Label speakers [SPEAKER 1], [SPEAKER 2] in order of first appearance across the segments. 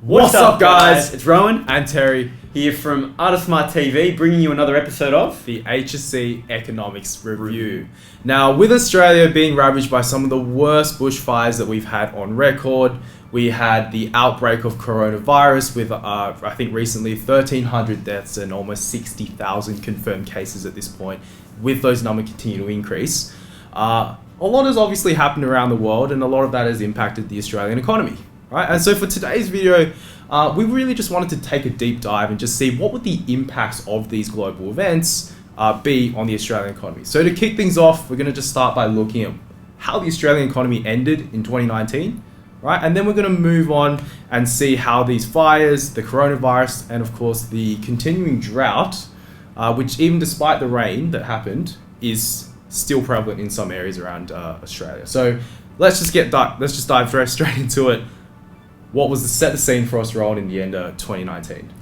[SPEAKER 1] What's up, guys?
[SPEAKER 2] It's Rowan
[SPEAKER 1] And Terry,
[SPEAKER 2] here from ArtofSmartTV, bringing you another episode of
[SPEAKER 1] the HSC Economics Review. Now, with Australia being ravaged by some of the worst bushfires that we've had on record, we had the outbreak of coronavirus with, I think recently, 1,300 deaths and almost 60,000 confirmed cases at this point, with those numbers continue to increase. A lot has obviously happened around the world, and a lot of that has impacted the Australian economy. Right, and so for today's video, we really just wanted to take a deep dive and just see what would the impacts of these global events be on the Australian economy. So to kick things off, we're going to just start by looking at how the Australian economy ended in 2019, right? And then we're going to move on and see how these fires, the coronavirus, and of course the continuing drought, which even despite the rain that happened, is still prevalent in some areas around Australia. So let's just dive straight into it. What was set the scene for us, Rowan, in the end of 2019?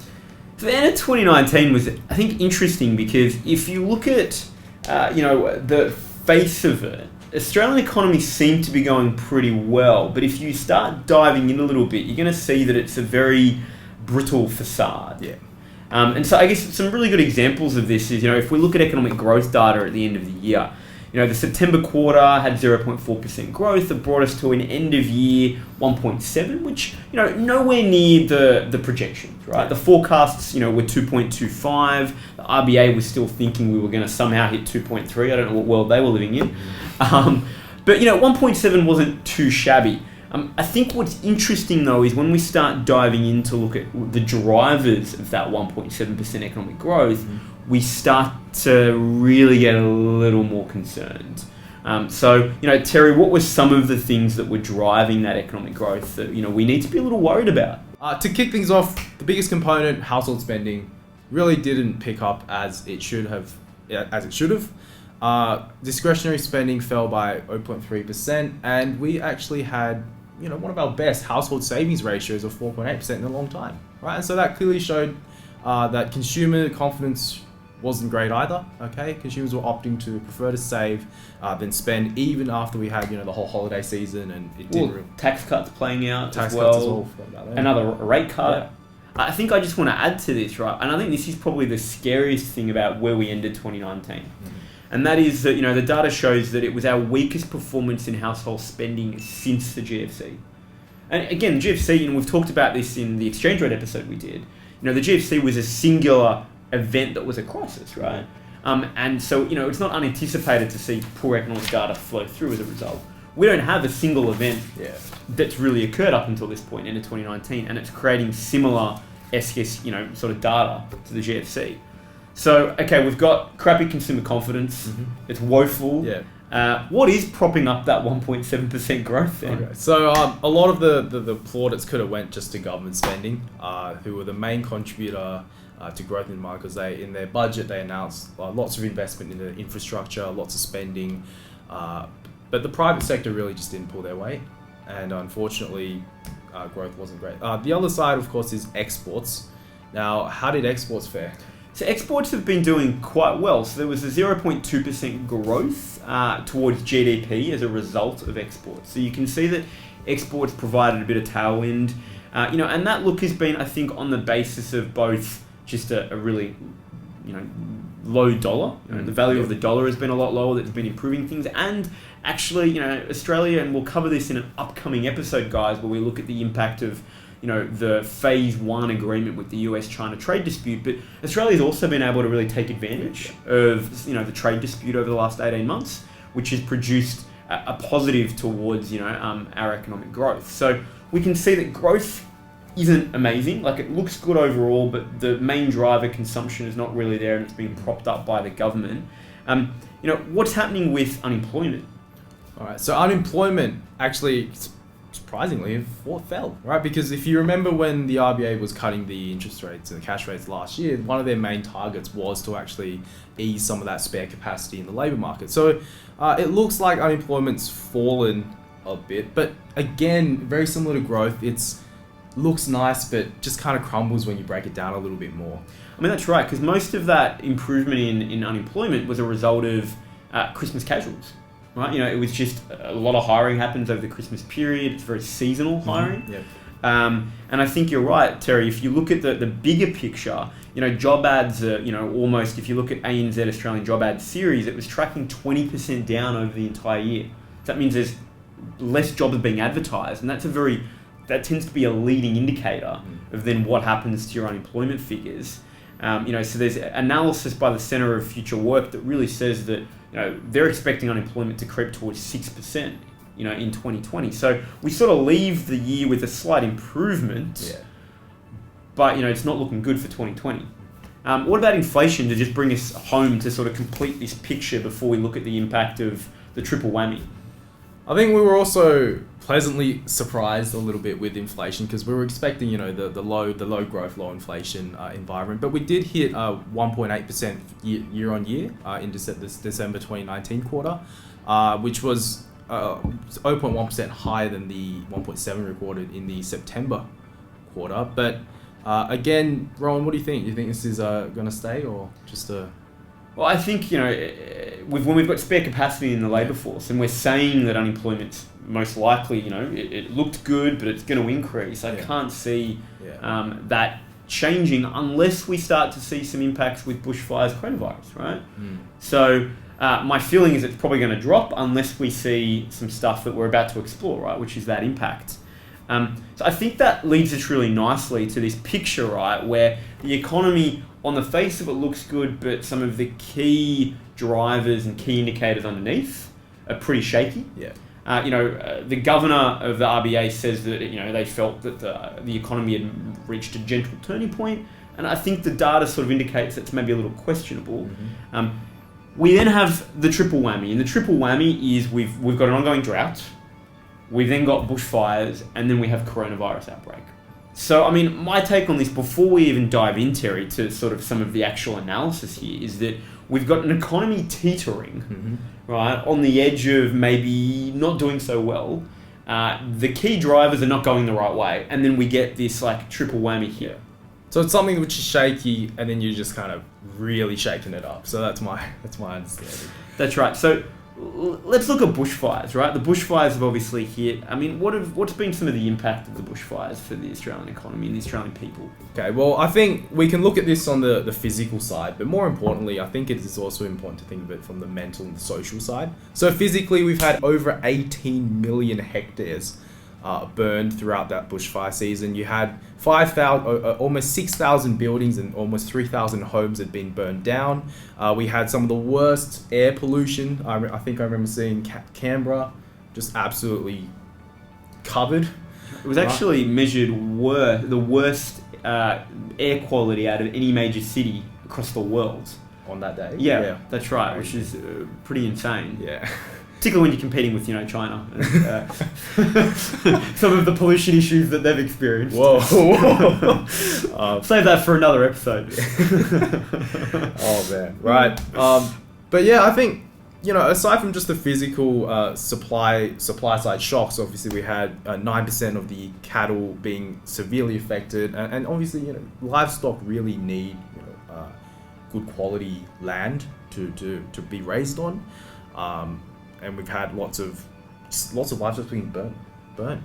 [SPEAKER 2] So the end of 2019 was, I think, interesting because if you look at, the face of it, Australian economy seemed to be going pretty well. But if you start diving in a little bit, you're going to see that it's a very brittle facade.
[SPEAKER 1] Yeah.
[SPEAKER 2] And so I guess some really good examples of this is, if we look at economic growth data at the end of the year, the September quarter had 0.4% growth. That brought us to an end of year 1.7, which, nowhere near the projections, right? The forecasts, were 2.25. The RBA was still thinking we were going to somehow hit 2.3. I don't know what world they were living in. But 1.7 wasn't too shabby. I think what's interesting, though, is when we start diving in to look at the drivers of that 1.7% economic growth, we start to really get a little more concerned. So, Terry, what were some of the things that were driving that economic growth that, we need to be a little worried about?
[SPEAKER 1] To kick things off, the biggest component, household spending, really didn't pick up as it should have. Discretionary spending fell by 0.3%, and we actually had one of our best household savings ratios of 4.8% in a long time, right? And so that clearly showed that consumer confidence wasn't great either. Okay, consumers were opting to prefer to save than spend, even after we had the whole holiday season, and it didn't.
[SPEAKER 2] Tax cuts playing out
[SPEAKER 1] tax
[SPEAKER 2] as well.
[SPEAKER 1] Cuts as well. Forgot about that.
[SPEAKER 2] Another rate cut.
[SPEAKER 1] Yeah.
[SPEAKER 2] I think I just want to add to this, right? And I think this is probably the scariest thing about where we ended 2019. And that is that, the data shows that it was our weakest performance in household spending since the GFC. And again, the GFC, we've talked about this in the exchange rate episode we did. The GFC was a singular event that was a crisis, right? And so, it's not unanticipated to see poor economic data flow through as a result. We don't have a single event that's really occurred up until this point, end of 2019, and it's creating similar SKS, sort of data to the GFC. So, okay, we've got crappy consumer confidence. It's woeful.
[SPEAKER 1] Yeah.
[SPEAKER 2] What is propping up that 1.7% growth then?
[SPEAKER 1] Okay. So a lot of the plaudits could have went just to government spending, who were the main contributor to growth in the market, because in their budget they announced lots of investment in the infrastructure, lots of spending, but the private sector really just didn't pull their weight, and unfortunately growth wasn't great. The other side, of course, is exports. Now, how did exports fare?
[SPEAKER 2] So exports have been doing quite well. So there was a 0.2% growth towards GDP as a result of exports. So you can see that exports provided a bit of tailwind, and that look has been, I think, on the basis of both just a really, low dollar. The value of the dollar has been a lot lower. That's been improving things, and actually, Australia, and we'll cover this in an upcoming episode, guys, where we look at the impact of the phase 1 agreement with the US-China trade dispute, but Australia's also been able to really take advantage of, the trade dispute over the last 18 months, which has produced a positive towards, our economic growth. So we can see that growth isn't amazing. Like, it looks good overall, but the main driver, consumption, is not really there, and it's being propped up by the government. What's happening with unemployment?
[SPEAKER 1] All right, so unemployment actually, surprisingly, fell, right? Because if you remember when the RBA was cutting the interest rates and the cash rates last year, one of their main targets was to actually ease some of that spare capacity in the labour market. So it looks like unemployment's fallen a bit, but again, very similar to growth. It's looks nice, but just kind of crumbles when you break it down a little bit more.
[SPEAKER 2] I mean, that's right, because most of that improvement in unemployment was a result of Christmas casuals. Right, it was just a lot of hiring happens over the Christmas period. It's very seasonal hiring. And I think you're right, Terry. If you look at the bigger picture, job ads are, almost, if you look at ANZ Australian Job Ads series, it was tracking 20% down over the entire year. That means there's less jobs being advertised, and that tends to be a leading indicator of then what happens to your unemployment figures. So there's analysis by the Centre of Future Work that really says that they're expecting unemployment to creep towards 6%, in 2020. So we sort of leave the year with a slight improvement, but it's not looking good for 2020. What about inflation, to just bring us home to sort of complete this picture before we look at the impact of the triple whammy?
[SPEAKER 1] I think we were also pleasantly surprised a little bit with inflation, because we were expecting, the low growth, low inflation environment. But we did hit 1.8% year on year in this December 2019 quarter, which was 0.1% higher than the 1.7 recorded in the September quarter. But again, Rowan, what do you think? Do you think this is going to stay, or just a...
[SPEAKER 2] Well, I think, when we've got spare capacity in the labour force, and we're saying that unemployment's most likely, it looked good, but it's going to increase. I can't see that changing unless we start to see some impacts with bushfires, coronavirus, right? So my feeling is it's probably going to drop unless we see some stuff that we're about to explore, right, which is that impact. So I think that leads us really nicely to this picture, right, where the economy, on the face of it, looks good, but some of the key drivers and key indicators underneath are pretty shaky. The governor of the RBA says that they felt that the economy had reached a gentle turning point, and I think the data sort of indicates it's maybe a little questionable. We then have the triple whammy, and the triple whammy is we've got an ongoing drought, we've then got bushfires, and then we have coronavirus outbreak. So, my take on this, before we even dive in, Terry, to sort of some of the actual analysis here, is that we've got an economy teetering, right, on the edge of maybe not doing so well. The key drivers are not going the right way, and then we get this triple whammy here.
[SPEAKER 1] So it's something which is shaky, and then you're just kind of really shaking it up. So that's my understanding.
[SPEAKER 2] That's right. So let's look at bushfires, right? The bushfires have obviously hit. What's been some of the impact of the bushfires for the Australian economy and the Australian people?
[SPEAKER 1] Okay, well, I think we can look at this on the physical side, but more importantly, I think it is also important to think of it from the mental and the social side. So physically, we've had over 18 million hectares burned throughout that bushfire season. You had almost 6,000 buildings and almost 3,000 homes had been burned down. We had some of the worst air pollution. I think I remember seeing Canberra just absolutely covered.
[SPEAKER 2] It was actually measured the worst air quality out of any major city across the world.
[SPEAKER 1] On that day?
[SPEAKER 2] Yeah, that's right, which is pretty insane.
[SPEAKER 1] Yeah.
[SPEAKER 2] Particularly when you're competing with, China and some of the pollution issues that they've experienced.
[SPEAKER 1] Whoa.
[SPEAKER 2] Save that for another episode.
[SPEAKER 1] Oh, man. Right. But yeah, I think, aside from just the physical supply side shocks, obviously we had 9% of the cattle being severely affected. And obviously, livestock really need good quality land to be raised on. And we've had lots of livestock being burnt, right,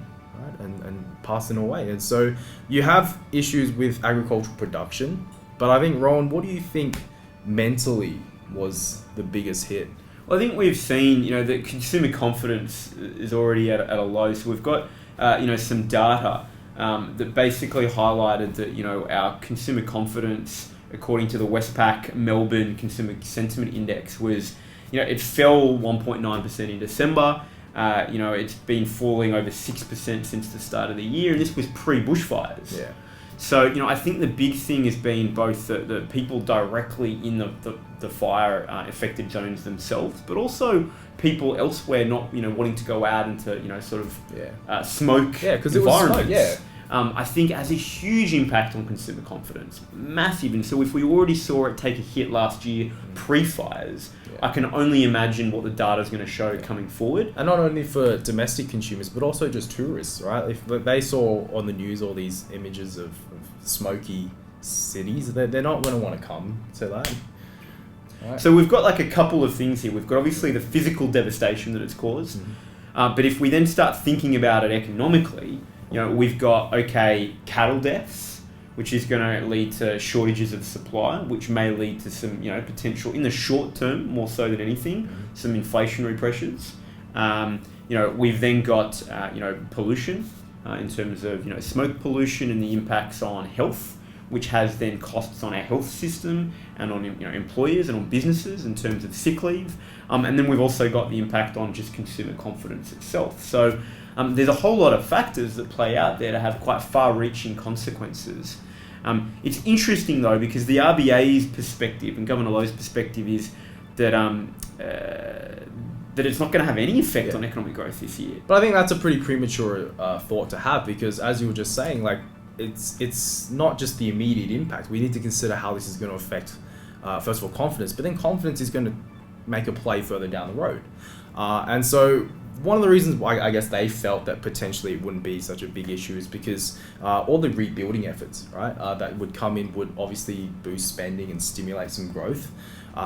[SPEAKER 1] and passing away. And so you have issues with agricultural production. But I think, Rowan, what do you think mentally was the biggest hit?
[SPEAKER 2] Well, I think we've seen, that consumer confidence is already at a low. So we've got, some data that basically highlighted that, our consumer confidence, according to the Westpac Melbourne Consumer Sentiment Index, was... it fell 1.9% in December. It's been falling over 6% since the start of the year, and this was pre-bushfires.
[SPEAKER 1] Yeah.
[SPEAKER 2] So, I think the big thing has been both the people directly in the fire affected zones themselves, but also people elsewhere not, wanting to go out into, smoke.
[SPEAKER 1] Yeah, because it was smoke, yeah.
[SPEAKER 2] I think has a huge impact on consumer confidence, massive. And so if we already saw it take a hit last year pre-fires, I can only imagine what the data is going to show coming forward.
[SPEAKER 1] And not only for domestic consumers, but also just tourists, right? If they saw on the news all these images of smoky cities, they're not going to want to come to that. Right.
[SPEAKER 2] So we've got a couple of things here. We've got obviously the physical devastation that it's caused. But if we then start thinking about it economically, we've got, cattle deaths, which is going to lead to shortages of supply, which may lead to some, potential, in the short term, more so than anything, some inflationary pressures. We've then got, pollution in terms of, smoke pollution and the impacts on health, which has then costs on our health system and on, employers and on businesses in terms of sick leave. And then we've also got the impact on just consumer confidence itself. So there's a whole lot of factors that play out there to have quite far-reaching consequences. It's interesting though, because the RBA's perspective and Governor Lowe's perspective is that that it's not going to have any effect on economic growth this year.
[SPEAKER 1] But I think that's a pretty premature thought to have, because as you were just saying, like, it's not just the immediate impact. We need to consider how this is going to affect, first of all, confidence, but then confidence is going to make a play further down the road. And so one of the reasons why I guess they felt that potentially it wouldn't be such a big issue is because all the rebuilding efforts, right, that would come in would obviously boost spending and stimulate some growth.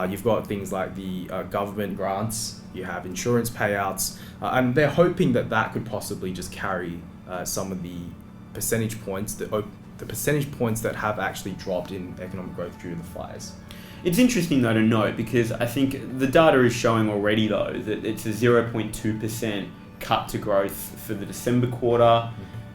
[SPEAKER 1] You've got things like the government grants, you have insurance payouts, and they're hoping that that could possibly just carry some of the percentage points, the percentage points that have actually dropped in economic growth due to the fires.
[SPEAKER 2] It's interesting though to note, because I think the data is showing already though that it's a 0.2% cut to growth for the December quarter.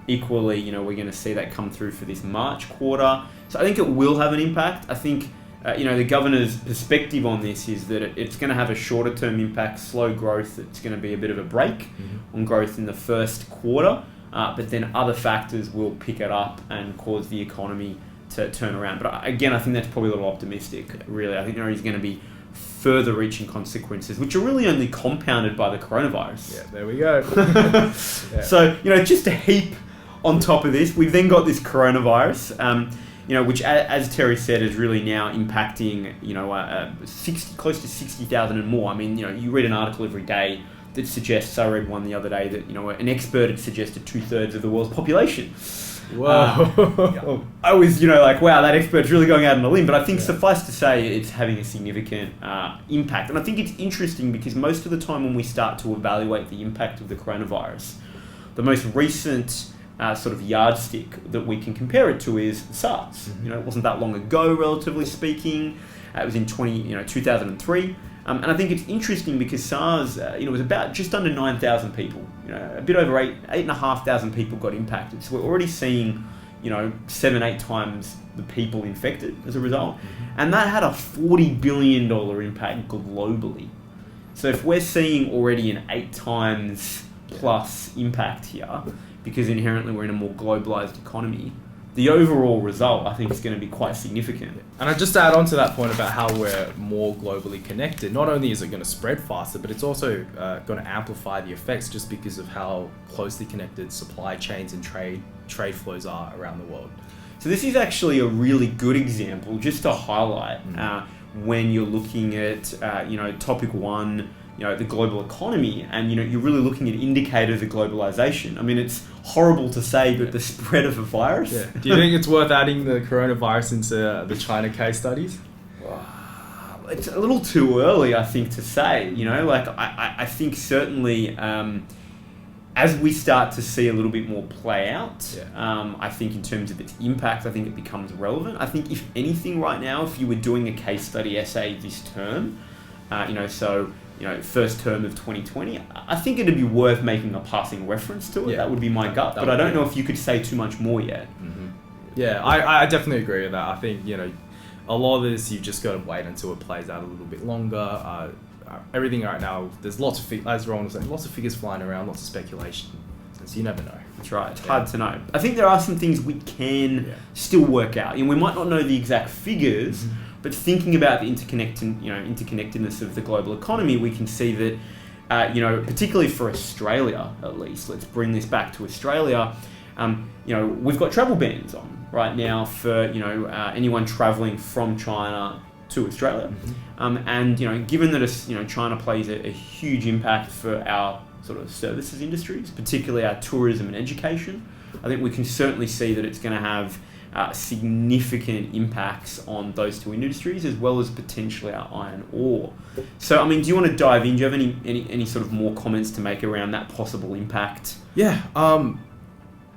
[SPEAKER 2] Equally, we're going to see that come through for this March quarter. So I think it will have an impact. I think, the governor's perspective on this is that it's going to have a shorter term impact, slow growth. It's going to be a bit of a break on growth in the first quarter. But then other factors will pick it up and cause the economy to turn around. But again, I think that's probably a little optimistic, really. I think there's going to be further reaching consequences, which are really only compounded by the coronavirus.
[SPEAKER 1] Yeah, there we go.
[SPEAKER 2] So, just a heap on top of this, we've then got this coronavirus, which, as Terry said, is really now impacting, close to 60,000 and more. I mean, you read an article every day that suggests, I read one the other day that, an expert had suggested 2/3 of the world's population.
[SPEAKER 1] Whoa.
[SPEAKER 2] I was, like, wow, that expert's really going out on a limb. But I think suffice to say, it's having a significant impact. And I think it's interesting because most of the time when we start to evaluate the impact of the coronavirus, the most recent sort of yardstick that we can compare it to is SARS. It wasn't that long ago, relatively speaking. It was in 2003. And I think it's interesting because SARS, was about just under 9,000 people. A bit over 8,500 people got impacted. So we're already seeing, 7-8 times the people infected as a result. And that had a $40 billion impact globally. So if we're seeing already an 8 times plus impact here, because inherently we're in a more globalized economy, the overall result, I think, is going to be quite significant.
[SPEAKER 1] And just to add on to that point about how we're more globally connected, not only is it going to spread faster, but it's also going to amplify the effects just because of how closely connected supply chains and trade flows are around the world.
[SPEAKER 2] So this is actually a really good example just to highlight when you're looking at, topic one, the global economy, and you're really looking at indicators of globalization. I mean, it's horrible to say, but the spread of a virus.
[SPEAKER 1] Yeah. Do you think it's worth adding the coronavirus into the China case studies?
[SPEAKER 2] It's a little too early, I think, to say. I think certainly as we start to see a little bit more play out, I think in terms of its impact, I think it becomes relevant. I think if anything right now, if you were doing a case study essay this term, first term of 2020, I think it'd be worth making a passing reference to it. That would be my gut, but I don't know if you could say too much more yet.
[SPEAKER 1] Yeah, I definitely agree with that. I think, a lot of this, you've just got to wait until it plays out a little bit longer. Everything right now, there's lots of, as Rowan was saying, lots of figures flying around, lots of speculation. So you never know.
[SPEAKER 2] That's right. It's hard to know. I think there are some things we can still work out. We might not know the exact figures, but thinking about the interconnectedness of the global economy, we can see that, particularly for Australia, at least, let's bring this back to Australia. We've got travel bans on right now for anyone travelling from China to Australia, and given that China plays a huge impact for our sort of services industries, particularly our tourism and education, I think we can certainly see that it's going to have significant impacts on those two industries, as well as potentially our iron ore. So, do you want to dive in? Do you have any sort of more comments to make around that possible impact?
[SPEAKER 1] Yeah.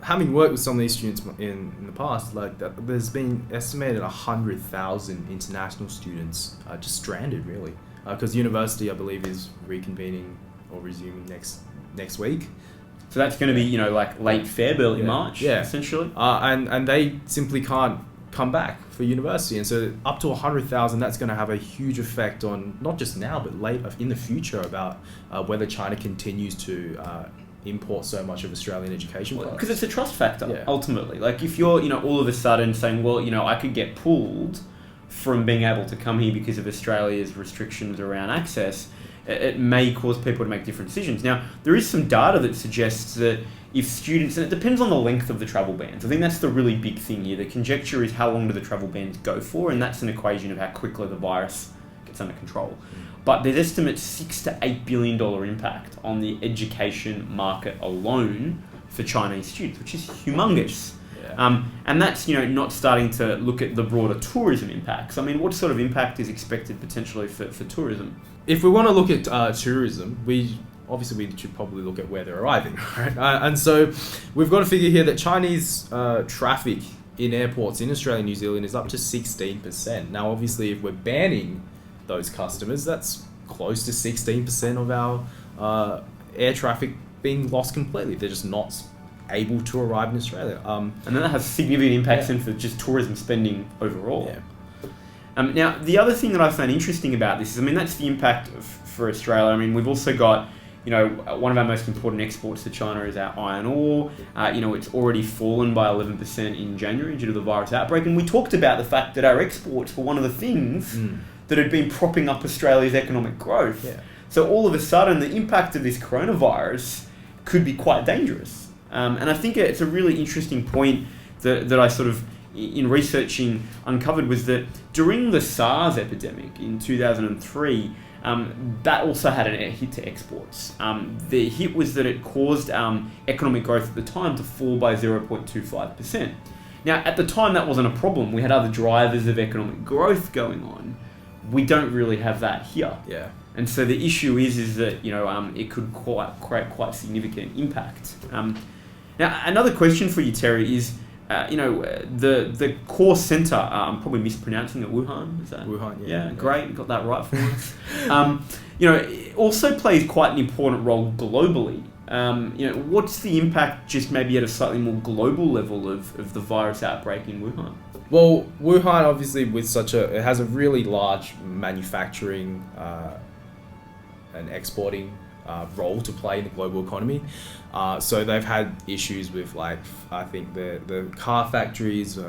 [SPEAKER 1] having worked with some of these students in the past, like there's been estimated 100,000 international students just stranded, really, because university, I believe, is reconvening or resuming next week.
[SPEAKER 2] So that's going to be, like late Feb, early March, essentially.
[SPEAKER 1] And they simply can't come back for university, and so up to 100,000, that's going to have a huge effect on not just now but later in the future about whether China continues to import so much of Australian education products.
[SPEAKER 2] Because it's a trust factor, ultimately. Like if you're, all of a sudden saying, well, I could get pulled from being able to come here because of Australia's restrictions around access, it may cause people to make different decisions. Now, there is some data that suggests that if students, and it depends on the length of the travel bans. I think that's the really big thing here. The conjecture is how long do the travel bans go for, and that's an equation of how quickly the virus gets under control. But there's estimates $6 to $8 billion impact on the education market alone for Chinese students, which is humongous. And that's, not starting to look at the broader tourism impacts. I mean, what sort of impact is expected potentially for tourism?
[SPEAKER 1] If we want to look at tourism, we should probably look at where they're arriving, right? And so we've got a figure here that Chinese traffic in airports in Australia and New Zealand is up to 16%. Now, obviously, if we're banning those customers, that's close to 16% of our air traffic being lost completely. They're just not able to arrive in Australia.
[SPEAKER 2] And then that has significant impacts in for just tourism spending overall. Now, the other thing that I found interesting about this is, that's the impact for Australia. We've also got, one of our most important exports to China is our iron ore. It's already fallen by 11% in January due to the virus outbreak. And we talked about the fact that our exports were one of the things that had been propping up Australia's economic growth. So all of a sudden, the impact of this coronavirus could be quite dangerous. And I think it's a really interesting point that I sort of, in researching, uncovered was that during the SARS epidemic in 2003, that also had a hit to exports. The hit was that it caused economic growth at the time to fall by 0.25%. Now, at the time, that wasn't a problem. We had other drivers of economic growth going on. We don't really have that here. And so the issue is that, it could create quite significant impact. Now, another question for you, Terry, is, the core centre, I'm probably mispronouncing it, Wuhan, is that?
[SPEAKER 1] Wuhan,
[SPEAKER 2] yeah. Great, you got that right for us. It also plays quite an important role globally. What's the impact just maybe at a slightly more global level of the virus outbreak in Wuhan?
[SPEAKER 1] Well, Wuhan, obviously, it has a really large manufacturing and exporting role to play in the global economy. So they've had issues with, I think the car factories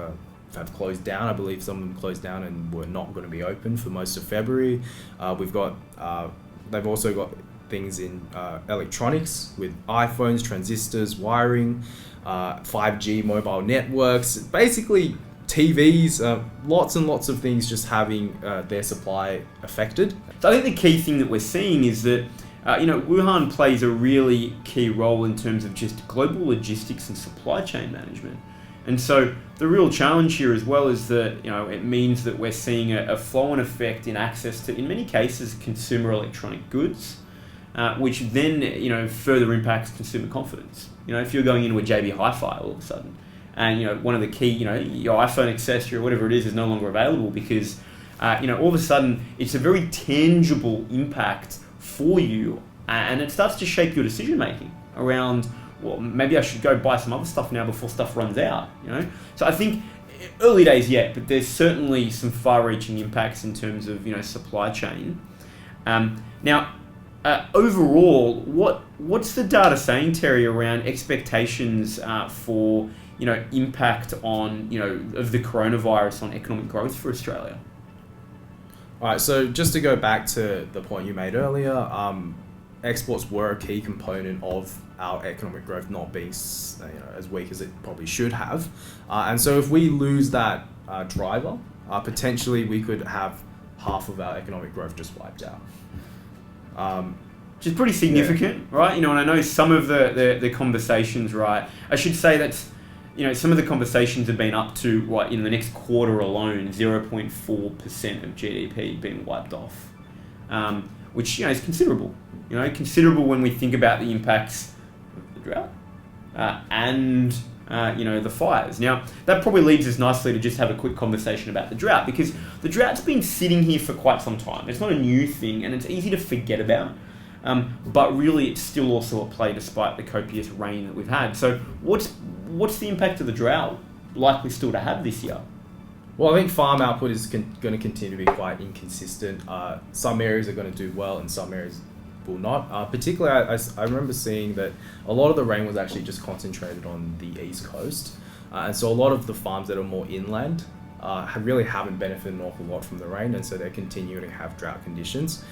[SPEAKER 1] have closed down. I believe some of them closed down and were not going to be open for most of February. They've also got things in electronics with iPhones, transistors, wiring, 5G mobile networks, basically TVs, lots and lots of things just having their supply affected.
[SPEAKER 2] So I think the key thing that we're seeing is that Wuhan plays a really key role in terms of just global logistics and supply chain management. And so the real challenge here as well is that, it means that we're seeing a flow-on effect in access to, in many cases, consumer electronic goods, which then, further impacts consumer confidence. If you're going into a JB Hi-Fi all of a sudden, and, one of the key, your iPhone accessory or whatever it is no longer available because, all of a sudden it's a very tangible impact for you, and it starts to shape your decision making around, well, maybe I should go buy some other stuff now before stuff runs out. So I think early days yet, but there's certainly some far-reaching impacts in terms of supply chain. Now, overall, what's the data saying, Terry, around expectations for impact on of the coronavirus on economic growth for Australia?
[SPEAKER 1] All right, so just to go back to the point you made earlier, exports were a key component of our economic growth not being as weak as it probably should have. And so if we lose that driver, potentially we could have half of our economic growth just wiped out.
[SPEAKER 2] Which is pretty significant, right? And I know some of the conversations, right? I should say that's, some of the conversations have been up to, in the next quarter alone, 0.4% of GDP being wiped off, which, is considerable. Considerable when we think about the impacts of the drought and the fires. Now, that probably leads us nicely to just have a quick conversation about the drought, because the drought's been sitting here for quite some time. It's not a new thing, and it's easy to forget about. But really, it's still also at play despite the copious rain that we've had. So what's the impact of the drought likely still to have this year?
[SPEAKER 1] Well, I think farm output is going to continue to be quite inconsistent. Some areas are going to do well and some areas will not. Particularly, I remember seeing that a lot of the rain was actually just concentrated on the east coast. And so a lot of the farms that are more inland really haven't benefited an awful lot from the rain, and so they're continuing to have drought conditions.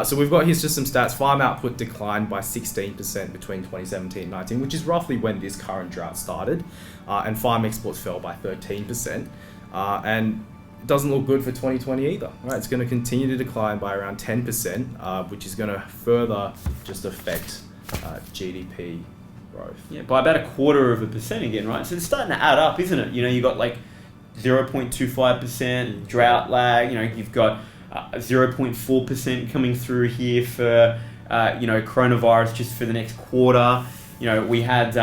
[SPEAKER 1] So we've got here's just some stats. Farm output declined by 16% between 2017 and 19, which is roughly when this current drought started. And farm exports fell by 13%. And it doesn't look good for 2020 either. Right? It's going to continue to decline by around 10%, which is going to further just affect GDP growth.
[SPEAKER 2] Yeah, by about 0.25% again, right? So it's starting to add up, isn't it? You got like 0.25% drought lag. You've got 0.4% coming through here for coronavirus just for the next quarter. We had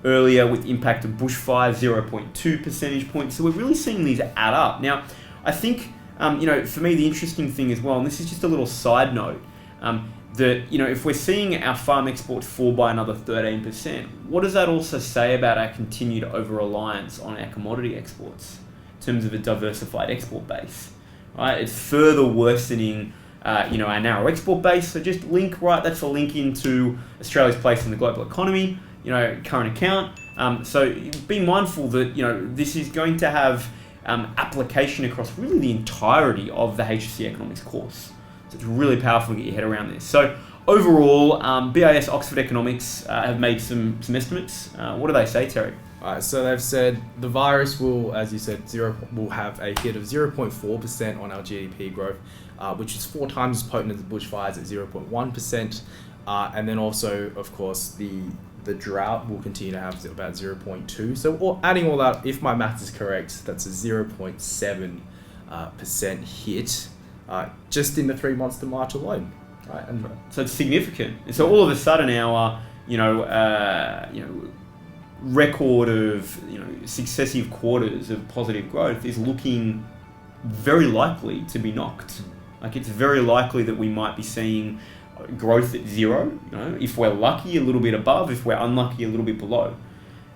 [SPEAKER 2] earlier with the impact of bushfires, 0.2 percentage points. So we're really seeing these add up. Now, I think for me the interesting thing as well, and this is just a little side note, that if we're seeing our farm exports fall by another 13%, what does that also say about our continued over-reliance on our commodity exports in terms of a diversified export base? Right, it's further worsening, our narrow export base. So just that's a link into Australia's place in the global economy, current account. So be mindful that, this is going to have application across really the entirety of the HSC Economics course. So it's really powerful to get your head around this. So overall, BIS Oxford Economics have made some estimates. What do they say, Terry?
[SPEAKER 1] So they've said the virus will, as you said, will have a hit of 0.4% on our GDP growth, which is 4 times as potent as the bushfires at 0.1%. And then also, of course, the drought will continue to have about 0.2. So adding all that, if my math is correct, that's a 0.7% hit just in the 3 months to March alone. Right? And
[SPEAKER 2] so it's significant. And so all of a sudden our, record of successive quarters of positive growth is looking very likely to be knocked. Like, it's very likely that we might be seeing growth at 0, if we're lucky a little bit above, if we're unlucky a little bit below.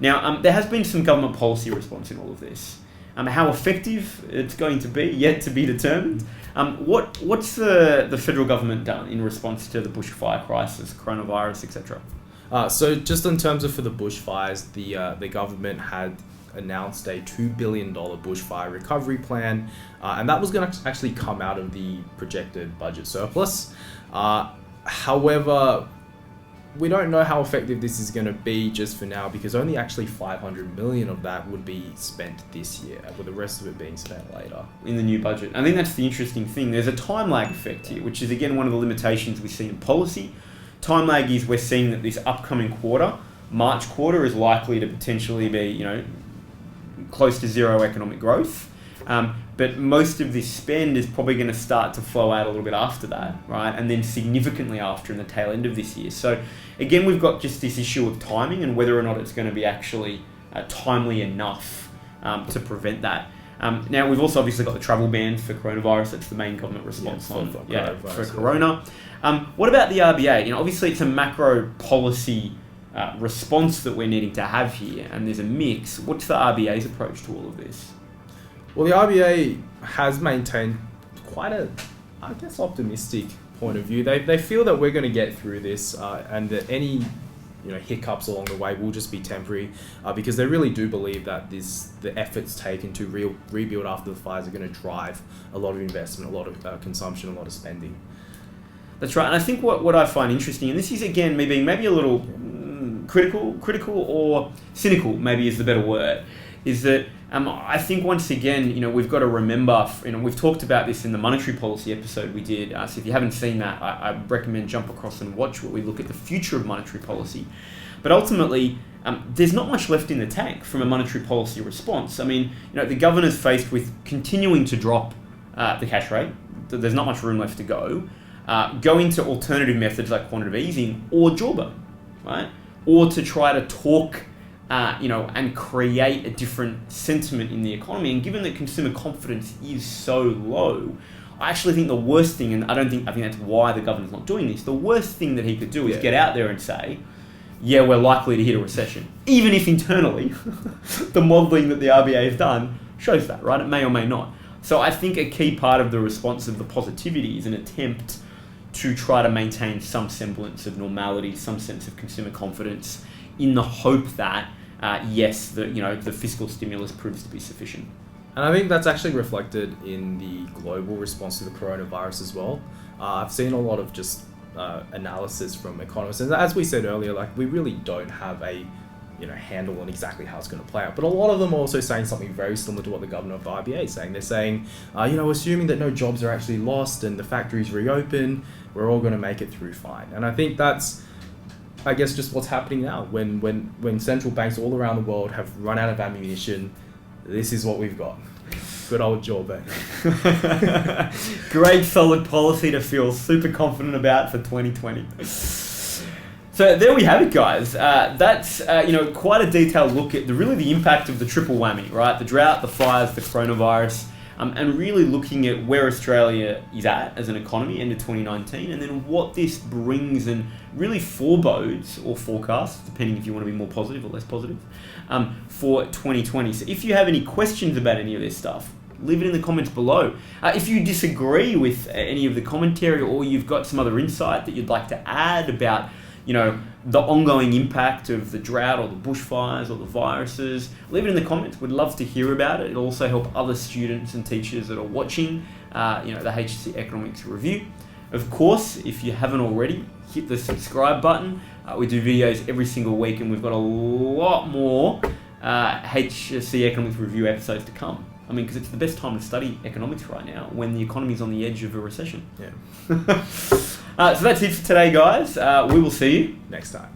[SPEAKER 2] Now, there has been some government policy response in all of this. How effective it's going to be, yet to be determined. What's the federal government done in response to the bushfire crisis, coronavirus, etc.?
[SPEAKER 1] So just in terms of for the bushfires, the government had announced a $2 billion bushfire recovery plan, and that was going to actually come out of the projected budget surplus. However, we don't know how effective this is going to be just for now, because only actually 500 million of that would be spent this year, with the rest of it being spent later.
[SPEAKER 2] In the new budget. I think that's the interesting thing. There's a time lag effect here, which is again one of the limitations we see in policy. Time lag is we're seeing that this upcoming quarter, March quarter, is likely to potentially be, close to 0 economic growth. But most of this spend is probably going to start to flow out a little bit after that, right? And then significantly after in the tail end of this year. So again, we've got just this issue of timing and whether or not it's going to be actually timely enough to prevent that. Now, we've also obviously got the travel ban for coronavirus. That's the main government response for corona. What about the RBA? Obviously it's a macro policy response that we're needing to have here, and there's a mix. What's the RBA's approach to all of this?
[SPEAKER 1] Well, the RBA has maintained quite a, optimistic point of view. They feel that we're going to get through this, and that any hiccups along the way will just be temporary, because they really do believe that the efforts taken to rebuild after the fires are going to drive a lot of investment, a lot of consumption, a lot of spending.
[SPEAKER 2] That's right, and I think what I find interesting, and this is again me being maybe a little critical or cynical, maybe is the better word, is that I think once again, we've got to remember, we've talked about this in the monetary policy episode we did. So if you haven't seen that, I recommend jump across and watch where we look at the future of monetary policy. But ultimately, there's not much left in the tank from a monetary policy response. I mean, the governor's faced with continuing to drop the cash rate. There's not much room left to go. Go into alternative methods like quantitative easing or jawbone, right? Or to try to talk and create a different sentiment in the economy. And given that consumer confidence is so low, I actually think the worst thing, and I think that's why the governor's not doing this, the worst thing that he could do is get out there and say, yeah, we're likely to hit a recession. Even if internally, the modelling that the RBA has done shows that, right? It may or may not. So I think a key part of the response of the positivity is an attempt to try to maintain some semblance of normality, some sense of consumer confidence, in the hope that, the fiscal stimulus proves to be sufficient.
[SPEAKER 1] And I think that's actually reflected in the global response to the coronavirus as well. I've seen a lot of just analysis from economists, and as we said earlier, like, we really don't have a handle on exactly how it's going to play out. But a lot of them are also saying something very similar to what the governor of the RBA is saying. They're saying, assuming that no jobs are actually lost and the factories reopen, we're all going to make it through fine. And I think that's, I guess, just what's happening now. When central banks all around the world have run out of ammunition, this is what we've got. Good old jaw bang.
[SPEAKER 2] Great solid policy to feel super confident about for 2020. So there we have it, guys. That's quite a detailed look at the impact of the triple whammy, right? The drought, the fires, the coronavirus, and really looking at where Australia is at as an economy into 2019, and then what this brings and really forebodes or forecasts, depending if you want to be more positive or less positive, for 2020. So if you have any questions about any of this stuff, leave it in the comments below. If you disagree with any of the commentary, or you've got some other insight that you'd like to add about the ongoing impact of the drought or the bushfires or the viruses, leave it in the comments. We'd love to hear about it. It'll also help other students and teachers that are watching, the HSC Economics review. Of course, if you haven't already, hit the subscribe button. We do videos every single week, and we've got a lot more HSC Economics review episodes to come. I mean, because it's the best time to study economics right now, when the economy is on the edge of a recession.
[SPEAKER 1] Yeah.
[SPEAKER 2] So that's it for today, guys. We will see you
[SPEAKER 1] next time.